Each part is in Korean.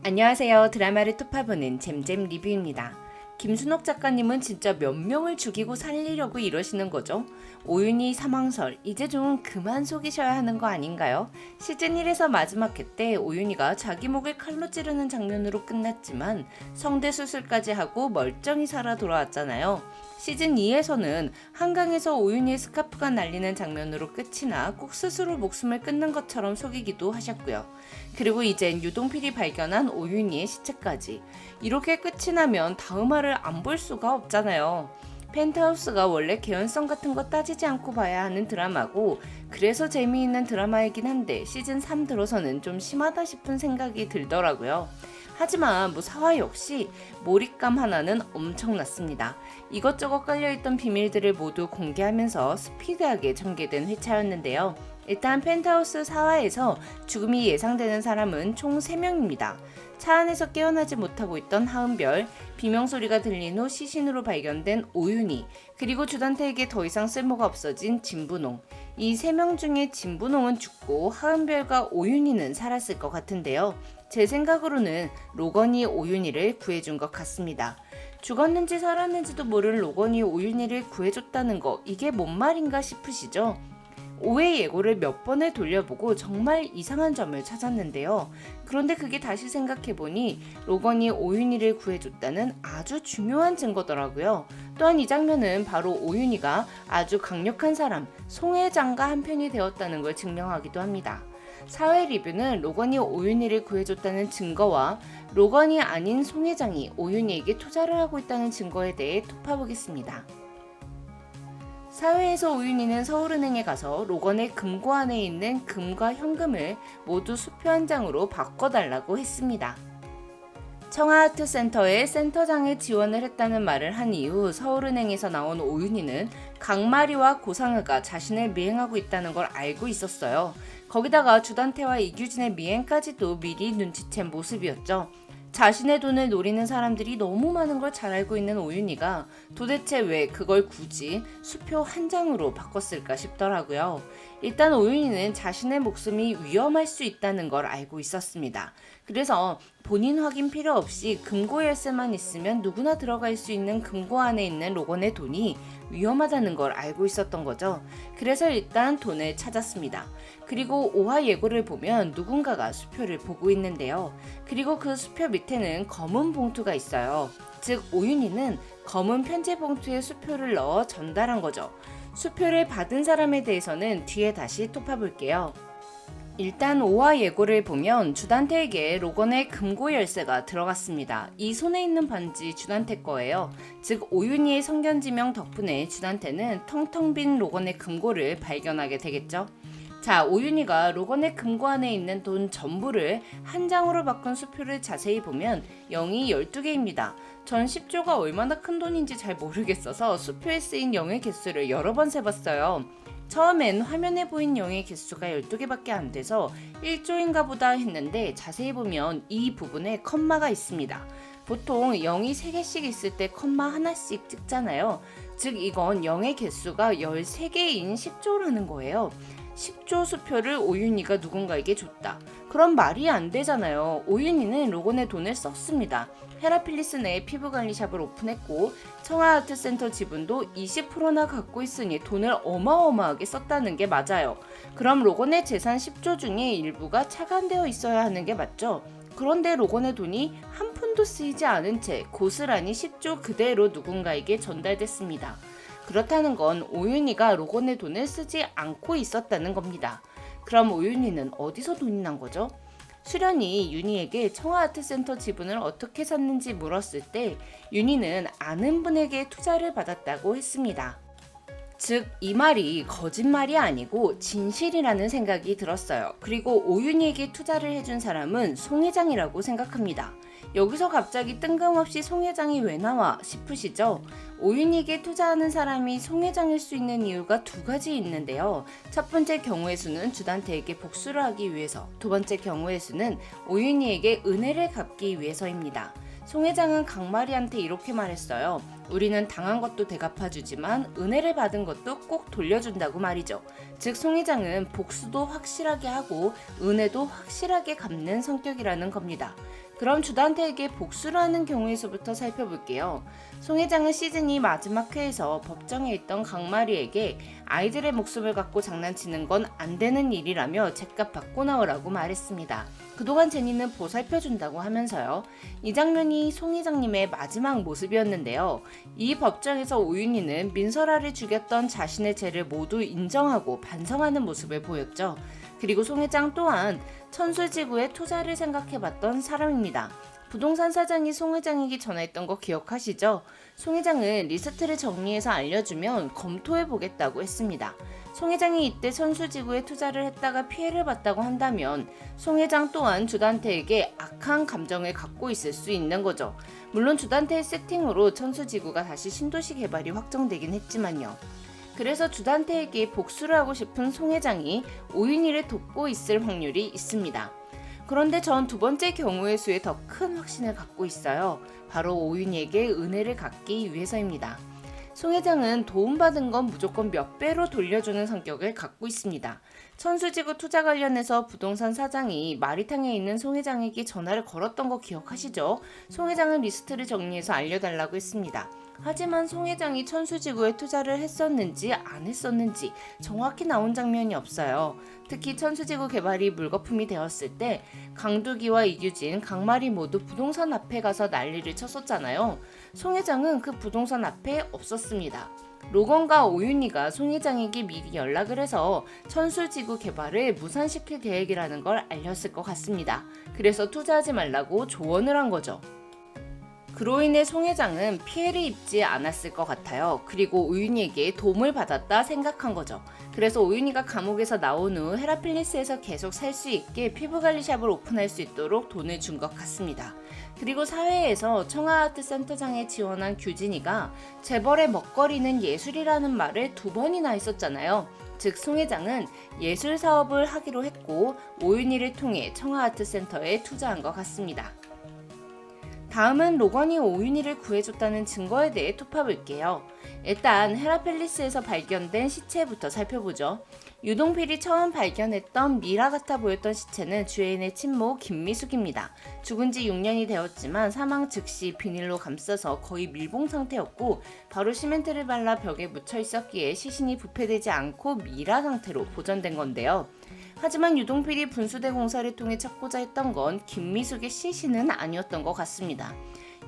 안녕하세요. 드라마를 톱파보는 잼잼 리뷰입니다. 김순옥 작가님은 진짜 몇 명을 죽이고 살리려고 이러시는 거죠? 오윤희 사망설, 이제 좀 그만 속이셔야 하는 거 아닌가요? 시즌 1에서 마지막 회 때 오윤희가 자기 목을 칼로 찌르는 장면으로 끝났지만 성대 수술까지 하고 멀쩡히 살아 돌아왔잖아요. 시즌 2에서는 한강에서 오윤희의 스카프가 날리는 장면으로 끝이 나 꼭 스스로 목숨을 끊는 것처럼 속이기도 하셨고요. 그리고 이젠 유동필이 발견한 오윤희의 시체까지. 이렇게 끝이 나면 다음 화를 안 볼 수가 없잖아요. 펜트하우스가 원래 개연성 같은 거 따지지 않고 봐야 하는 드라마고 그래서 재미있는 드라마이긴 한데 시즌 3 들어서는 좀 심하다 싶은 생각이 들더라고요. 하지만 4화 역시 몰입감 하나는 엄청났습니다. 이것저것 깔려있던 비밀들을 모두 공개하면서 스피드하게 전개된 회차였는데요. 일단 펜트하우스 4화에서 죽음이 예상되는 사람은 총 3명입니다. 차 안에서 깨어나지 못하고 있던 하은별, 비명소리가 들린 후 시신으로 발견된 오윤희, 그리고 주단태에게 더 이상 쓸모가 없어진 진분홍. 이 3명 중에 진분홍은 죽고 하은별과 오윤희는 살았을 것 같은데요. 제 생각으로는 로건이 오윤희를 구해준 것 같습니다. 죽었는지 살았는지도 모를 로건이 오윤희를 구해줬다는 거, 이게 뭔 말인가 싶으시죠? 오해 예고를 몇 번을 돌려보고 정말 이상한 점을 찾았는데요. 그런데 그게 다시 생각해보니 로건이 오윤희를 구해줬다는 아주 중요한 증거더라고요. 또한 이 장면은 바로 오윤희가 아주 강력한 사람, 송 회장과 한편이 되었다는 걸 증명하기도 합니다. 사회 리뷰는 로건이 오윤희를 구해줬다는 증거와 로건이 아닌 송 회장이 오윤희에게 투자를 하고 있다는 증거에 대해 톱파보겠습니다. 사회에서 오윤희는 서울은행에 가서 로건의 금고 안에 있는 금과 현금을 모두 수표 한 장으로 바꿔달라고 했습니다. 청아아트센터에 센터장에 지원을 했다는 말을 한 이후 서울은행에서 나온 오윤희는 강마리와 고상우가 자신을 미행하고 있다는 걸 알고 있었어요. 거기다가 주단태와 이규진의 미행까지도 미리 눈치챈 모습이었죠. 자신의 돈을 노리는 사람들이 너무 많은 걸 잘 알고 있는 오윤희가 도대체 왜 그걸 굳이 수표 한 장으로 바꿨을까 싶더라고요. 일단 오윤희는 자신의 목숨이 위험할 수 있다는 걸 알고 있었습니다. 그래서 본인 확인 필요 없이 금고 열쇠만 있으면 누구나 들어갈 수 있는 금고 안에 있는 로건의 돈이 위험하다는 걸 알고 있었던 거죠. 그래서 일단 돈을 찾았습니다. 그리고 5화 예고를 보면 누군가가 수표를 보고 있는데요. 그리고 그 수표 밑에는 검은 봉투가 있어요. 즉 오윤희는 검은 편지 봉투에 수표를 넣어 전달한 거죠. 수표를 받은 사람에 대해서는 뒤에 다시 톱파볼게요. 일단 5화 예고를 보면 주단태에게 로건의 금고 열쇠가 들어갔습니다. 이 손에 있는 반지 주단태 거예요. 즉 오윤희의 성견지명 덕분에 주단태는 텅텅 빈 로건의 금고를 발견하게 되겠죠. 자, 오윤희가 로건의 금고 안에 있는 돈 전부를 한 장으로 바꾼 수표를 자세히 보면 0이 12개입니다. 전 10조가 얼마나 큰 돈인지 잘 모르겠어서 수표에 쓰인 0의 개수를 여러 번 세봤어요. 처음엔 화면에 보인 0의 개수가 12개밖에 안 돼서 1조인가 보다 했는데 자세히 보면 이 부분에 컴마가 있습니다. 보통 0이 3개씩 있을 때 컴마 하나씩 찍잖아요. 즉 이건 0의 개수가 13개인 10조라는 거예요. 10조 수표를 오윤희가 누군가에게 줬다. 그럼 말이 안 되잖아요. 오윤희는 로건의 돈을 썼습니다. 헤라필리스 내 피부관리샵을 오픈했고 청아아트센터 지분도 20%나 갖고 있으니 돈을 어마어마하게 썼다는 게 맞아요. 그럼 로건의 재산 10조 중에 일부가 차관되어 있어야 하는 게 맞죠? 그런데 로건의 돈이 한 푼도 쓰이지 않은 채 고스란히 10조 그대로 누군가에게 전달됐습니다. 그렇다는 건 오윤희가 로건의 돈을 쓰지 않고 있었다는 겁니다. 그럼 오윤희는 어디서 돈이 난 거죠? 수련이 윤희에게 청아아트센터 지분을 어떻게 샀는지 물었을 때 윤희는 아는 분에게 투자를 받았다고 했습니다. 즉, 이 말이 거짓말이 아니고 진실이라는 생각이 들었어요. 그리고 오윤희에게 투자를 해준 사람은 송 회장이라고 생각합니다. 여기서 갑자기 뜬금없이 송 회장이 왜 나와 싶으시죠? 오윤희에게 투자하는 사람이 송 회장일 수 있는 이유가 두 가지 있는데요. 첫 번째 경우의 수는 주단태에게 복수를 하기 위해서, 두 번째 경우의 수는 오윤희에게 은혜를 갚기 위해서입니다. 송 회장은 강마리한테 이렇게 말했어요. 우리는 당한 것도 되갚아주지만 은혜를 받은 것도 꼭 돌려준다고 말이죠. 즉 송 회장은 복수도 확실하게 하고 은혜도 확실하게 갚는 성격이라는 겁니다. 그럼 주단태에게 복수를 하는 경우에서부터 살펴볼게요. 송 회장은 시즌2 마지막 회에서 법정에 있던 강마리에게 아이들의 목숨을 갖고 장난치는 건 안 되는 일이라며 죗값 받고 나오라고 말했습니다. 그동안 제니는 보살펴준다고 하면서요. 이 장면이 송 회장님의 마지막 모습이었는데요. 이 법정에서 오윤희는 민설아를 죽였던 자신의 죄를 모두 인정하고 반성하는 모습을 보였죠. 그리고 송 회장 또한 천수지구의 투자를 생각해봤던 사람입니다. 부동산 사장이 송 회장에게 전화했던 거 기억하시죠? 송 회장은 리스트를 정리해서 알려주면 검토해보겠다고 했습니다. 송 회장이 이때 천수지구에 투자를 했다가 피해를 봤다고 한다면 송 회장 또한 주단태에게 악한 감정을 갖고 있을 수 있는 거죠. 물론 주단태의 세팅으로 천수지구가 다시 신도시 개발이 확정되긴 했지만요. 그래서 주단태에게 복수를 하고 싶은 송 회장이 오윤희를 돕고 있을 확률이 있습니다. 그런데 전 두 번째 경우의 수에 더 큰 확신을 갖고 있어요. 바로 오윤희에게 은혜를 갚기 위해서입니다. 송 회장은 도움받은 건 무조건 몇 배로 돌려주는 성격을 갖고 있습니다. 천수지구 투자 관련해서 부동산 사장이 마리탕에 있는 송 회장에게 전화를 걸었던 거 기억하시죠? 송 회장은 리스트를 정리해서 알려달라고 했습니다. 하지만 송 회장이 천수지구에 투자를 했었는지 안 했었는지 정확히 나온 장면이 없어요. 특히 천수지구 개발이 물거품이 되었을 때 강두기와 이규진, 강마리 모두 부동산 앞에 가서 난리를 쳤었잖아요. 송 회장은 그 부동산 앞에 없었습니다. 로건과 오윤희가 송 회장에게 미리 연락을 해서 천수지구 개발을 무산시킬 계획이라는 걸 알렸을 것 같습니다. 그래서 투자하지 말라고 조언을 한 거죠. 그로 인해 송 회장은 피해를 입지 않았을 것 같아요. 그리고 오윤희에게 도움을 받았다 생각한 거죠. 그래서 오윤희가 감옥에서 나온 후 헤라필리스에서 계속 살 수 있게 피부관리샵을 오픈할 수 있도록 돈을 준 것 같습니다. 그리고 사회에서 청아아트센터장에 지원한 규진이가 재벌의 먹거리는 예술이라는 말을 2번이나 했었잖아요. 즉 송 회장은 예술 사업을 하기로 했고 오윤희를 통해 청아아트센터에 투자한 것 같습니다. 다음은 로건이 오윤희를 구해줬다는 증거에 대해 톱파볼게요. 일단 헤라펠리스에서 발견된 시체부터 살펴보죠. 유동필이 처음 발견했던 미라 같아 보였던 시체는 주애인의 친모 김미숙입니다. 죽은 지 6년이 되었지만 사망 즉시 비닐로 감싸서 거의 밀봉 상태였고 바로 시멘트를 발라 벽에 묻혀 있었기에 시신이 부패되지 않고 미라 상태로 보존된 건데요. 하지만 유동필이 분수대 공사를 통해 찾고자 했던 건 김미숙의 시신은 아니었던 것 같습니다.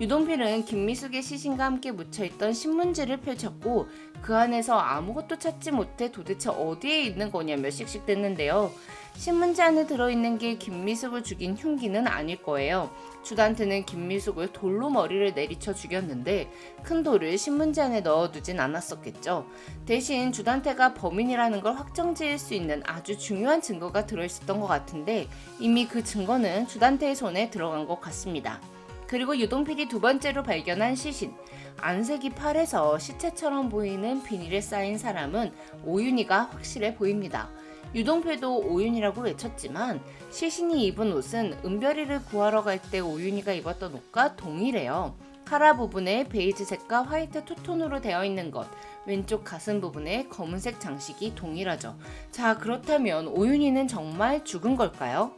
유동필은 김미숙의 시신과 함께 묻혀있던 신문지를 펼쳤고 그 안에서 아무것도 찾지 못해 도대체 어디에 있는 거냐며 씩씩댔는데요. 신문지 안에 들어있는 게 김미숙을 죽인 흉기는 아닐 거예요. 주단태는 김미숙을 돌로 머리를 내리쳐 죽였는데 큰 돌을 신문지 안에 넣어두진 않았었겠죠. 대신 주단태가 범인이라는 걸 확정지을 수 있는 아주 중요한 증거가 들어있었던 것 같은데 이미 그 증거는 주단태의 손에 들어간 것 같습니다. 그리고 유동필이 2번째로 발견한 시신, 안색이 파래서 시체처럼 보이는 비닐에 쌓인 사람은 오윤희가 확실해 보입니다. 유동필도 오윤희라고 외쳤지만 시신이 입은 옷은 은별이를 구하러 갈 때 오윤희가 입었던 옷과 동일해요. 카라 부분에 베이지색과 화이트 투톤으로 되어 있는 것, 왼쪽 가슴 부분에 검은색 장식이 동일하죠. 자, 그렇다면 오윤희는 정말 죽은 걸까요?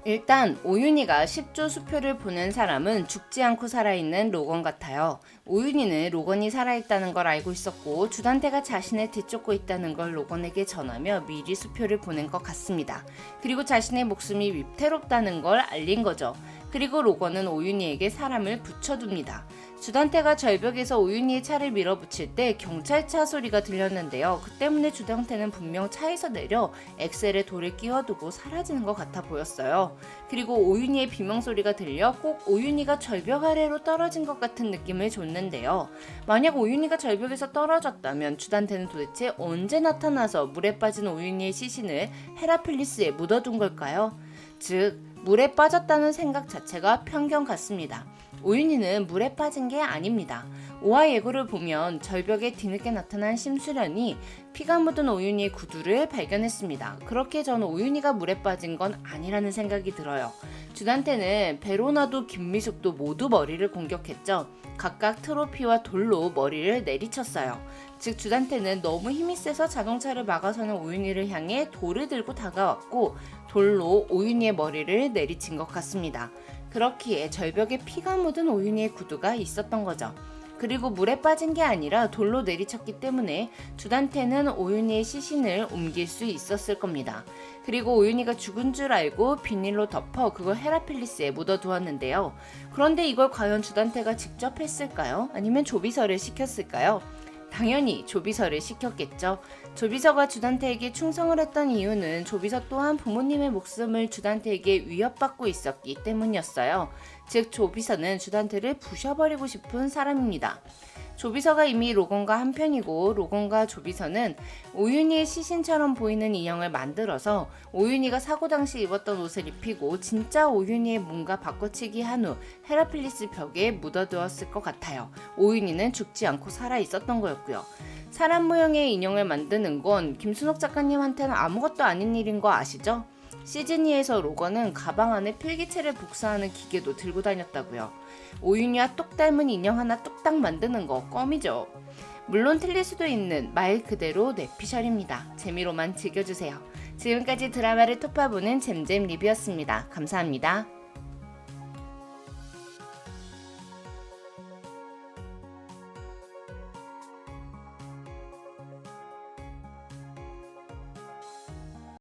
일단 오윤희가 10조 수표를 보낸 사람은 죽지 않고 살아있는 로건 같아요. 오윤희는 로건이 살아있다는 걸 알고 있었고 주단태가 자신을 뒤쫓고 있다는 걸 로건에게 전하며 미리 수표를 보낸 것 같습니다. 그리고 자신의 목숨이 위태롭다는 걸 알린 거죠. 그리고 로건은 오윤희에게 사람을 붙여둡니다. 주단태가 절벽에서 오윤희의 차를 밀어붙일 때 경찰차 소리가 들렸는데요. 그 때문에 주단태는 분명 차에서 내려 엑셀에 돌을 끼워두고 사라지는 것 같아 보였어요. 그리고 오윤희의 비명소리가 들려 꼭 오윤희가 절벽 아래로 떨어진 것 같은 느낌을 줬는데요. 만약 오윤희가 절벽에서 떨어졌다면 주단태는 도대체 언제 나타나서 물에 빠진 오윤희의 시신을 헤라필리스에 묻어둔 걸까요? 즉 물에 빠졌다는 생각 자체가 편견 같습니다. 오윤희는 물에 빠진 게 아닙니다. 오화 예고를 보면 절벽에 뒤늦게 나타난 심수련이 피가 묻은 오윤희의 구두를 발견했습니다. 그렇게 저는 오윤희가 물에 빠진 건 아니라는 생각이 들어요. 주단태는 베로나도 김미숙도 모두 머리를 공격했죠. 각각 트로피와 돌로 머리를 내리쳤어요. 즉 주단태는 너무 힘이 세서 자동차를 막아서는 오윤희를 향해 돌을 들고 다가왔고 돌로 오윤희의 머리를 내리친 것 같습니다. 그렇기에 절벽에 피가 묻은 오윤희의 구두가 있었던 거죠. 그리고 물에 빠진 게 아니라 돌로 내리쳤기 때문에 주단태는 오윤희의 시신을 옮길 수 있었을 겁니다. 그리고 오윤희가 죽은 줄 알고 비닐로 덮어 그걸 헤라필리스에 묻어두었는데요. 그런데 이걸 과연 주단태가 직접 했을까요? 아니면 조비서를 시켰을까요? 당연히 조비서를 시켰겠죠. 조비서가 주단태에게 충성을 했던 이유는 조비서 또한 부모님의 목숨을 주단태에게 위협받고 있었기 때문이었어요. 즉 조비서는 주단태를 부셔버리고 싶은 사람입니다. 조비서가 이미 로건과 한편이고 로건과 조비서는 오윤희의 시신처럼 보이는 인형을 만들어서 오윤희가 사고 당시 입었던 옷을 입히고 진짜 오윤희의 몸과 바꿔치기 한 후 헤라필리스 벽에 묻어두었을 것 같아요. 오윤희는 죽지 않고 살아 있었던 거였고요. 사람 모형의 인형을 만드는 건 김순옥 작가님한테는 아무것도 아닌 일인 거 아시죠? 시즌2에서 로건은 가방 안에 필기체를 복사하는 기계도 들고 다녔다고요. 오윤희와 똑 닮은 인형 하나 뚝딱 만드는 거 껌이죠. 물론 틀릴 수도 있는 말 그대로 뇌피셜입니다. 재미로만 즐겨주세요. 지금까지 드라마를 톱파보는 잼잼 리뷰였습니다. 감사합니다.